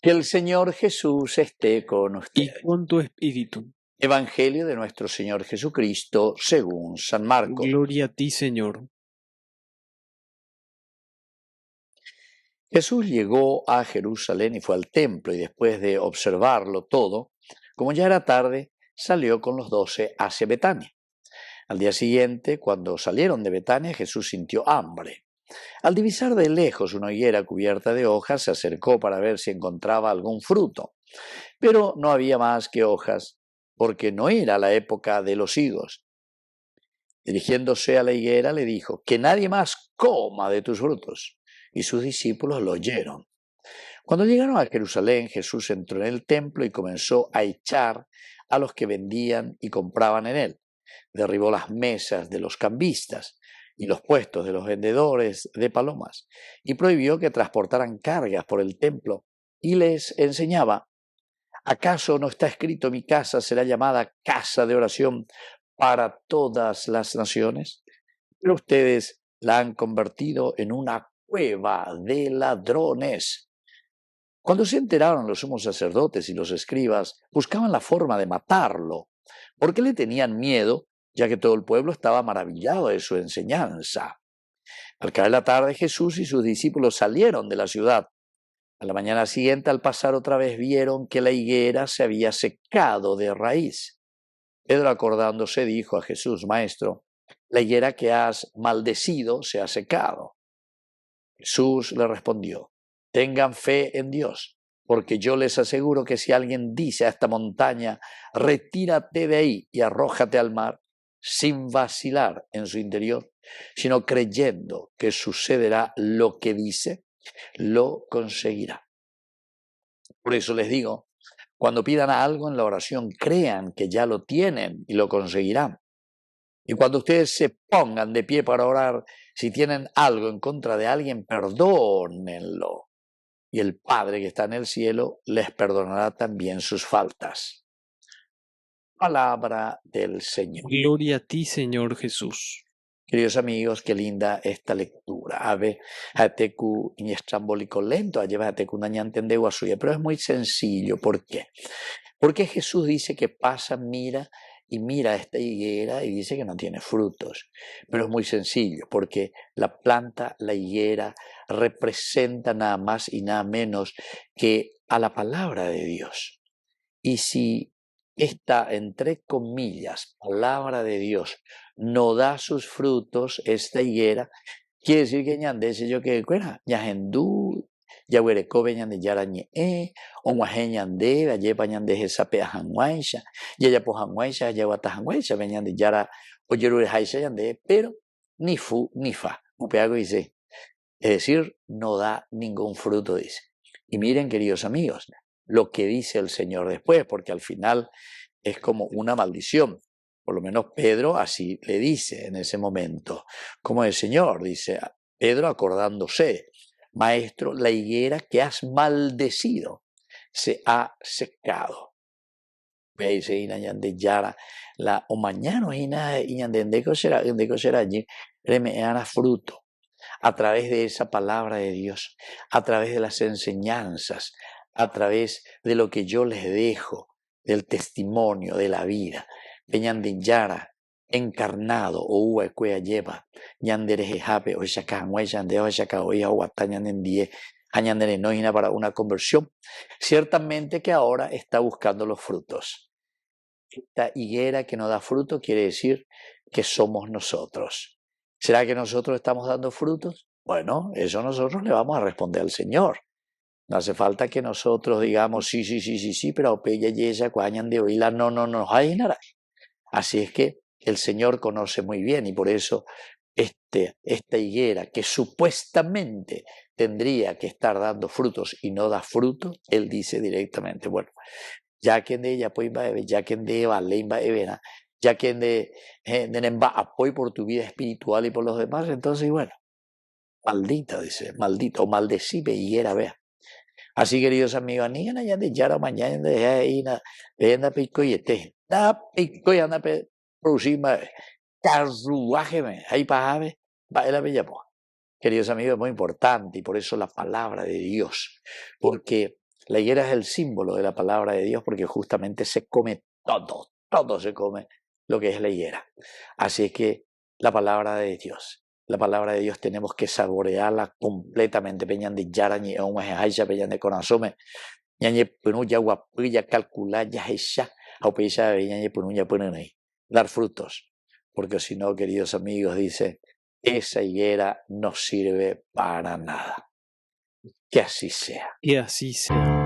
Que el Señor Jesús esté con y ustedes. con tu espíritu. Evangelio de nuestro Señor Jesucristo según San Marcos. Gloria a ti, Señor. Jesús llegó a Jerusalén y fue al templo, y después de observarlo todo, como ya era tarde, salió con los 12 hacia Betania. Al día siguiente, cuando salieron de Betania, Jesús sintió hambre. Al divisar de lejos una higuera cubierta de hojas, se acercó para ver si encontraba algún fruto. Pero no había más que hojas, porque no era la época de los higos. Dirigiéndose a la higuera, le dijo: que nadie más coma de tus frutos. Y sus discípulos lo oyeron. Cuando llegaron a Jerusalén, Jesús entró en el templo y comenzó a echar a los que vendían y compraban en él. Derribó las mesas de los cambistas y los puestos de los vendedores de palomas, y prohibió que transportaran cargas por el templo, y les enseñaba: ¿acaso no está escrito: mi casa será llamada casa de oración para todas las naciones? Pero ustedes la han convertido en una cueva de ladrones. Cuando se enteraron los sumos sacerdotes y los escribas, buscaban la forma de matarlo, porque le tenían miedo, ya que todo el pueblo estaba maravillado de su enseñanza. Al caer la tarde, Jesús y sus discípulos salieron de la ciudad. A la mañana siguiente, al pasar otra vez, vieron que la higuera se había secado de raíz. Pedro, acordándose, dijo a Jesús: Maestro, la higuera que has maldecido se ha secado. Jesús le respondió: tengan fe en Dios, porque yo les aseguro que si alguien dice a esta montaña: retírate de ahí y arrójate al mar, sin vacilar en su interior, sino creyendo que sucederá lo que dice, lo conseguirá. Por eso les digo, cuando pidan algo en la oración, crean que ya lo tienen y lo conseguirán. Y cuando ustedes se pongan de pie para orar, si tienen algo en contra de alguien, perdónenlo. Y el Padre que está en el cielo les perdonará también sus faltas. Palabra del Señor. Gloria a ti, Señor Jesús. Queridos amigos, qué linda esta lectura. Ave hateku iniestrambólico lento, lleva hateku nañantendegua suya, pero es muy sencillo. ¿Por qué? Porque Jesús dice que pasa, mira y mira esta higuera y dice que no tiene frutos. Pero es muy sencillo, porque la planta, la higuera, representa nada más y nada menos que a la palabra de Dios. Y si esta, entre comillas, palabra de Dios no da sus frutos, esta higuera, quiere decir que ñande ese yo que cuera, ñahendú, yahuerecobe ñande yarañe, onguaje ñande, ayepa ñande jesape ajanguaisha, yayapo janguaisha, yawata janguaisha, ñande yara oyerure jaisha ñande, pero ni fu ni fa, upeago dice, es decir, no da ningún fruto, dice. Y miren, queridos amigos, lo que dice el Señor después, porque al final es como una maldición. Por lo menos Pedro así le dice en ese momento. Como el Señor, dice Pedro acordándose: Maestro, la higuera que has maldecido se ha secado. Dice Inayande Yara, la o mañana Inayande será allí, remeana fruto. A través de esa palabra de Dios, a través de las enseñanzas, a través de lo que yo les dejo, del testimonio de la vida. Peñande Yara, encarnado, o uecuea lleva, ñandere jape, o shakahanwe, yande, o shakaoya, o atañandendie, añandere noina para una conversión. Ciertamente que ahora está buscando los frutos. Esta higuera que no da fruto quiere decir que somos nosotros. ¿Será que nosotros estamos dando frutos? Bueno, eso nosotros le vamos a responder al Señor. No hace falta que nosotros digamos sí, pero pella y ella cuañan de oíla, no hay nada. Así es que el Señor conoce muy bien, y por eso esta higuera que supuestamente tendría que estar dando frutos y no da frutos, Él dice directamente: bueno, ya que de ella pues va ya que de vale va evena, ya que de va apoyo por tu vida espiritual y por los demás, entonces bueno, maldita, dice, maldita o maldecibe higuera, vea. Así, queridos amigos, ni gana ya de yara mañana de ahí na anda pico y da pico y anda próxima carruaje me ahí para va la bella. Queridos amigos, es muy importante, y por eso la palabra de Dios, porque La higuera es el símbolo de la palabra de Dios porque justamente se come todo se come lo que es la higuera. Así es que la palabra de Dios tenemos que saborearla completamente. Peñan de yarañi, peñan de corazón, ñañe penuya guapilla calcular ya esa, aupeisa de ñañe penuya penenei. Dar frutos, porque si no, queridos amigos, dice, esa higuera no sirve para nada. Que así sea. Que así sea.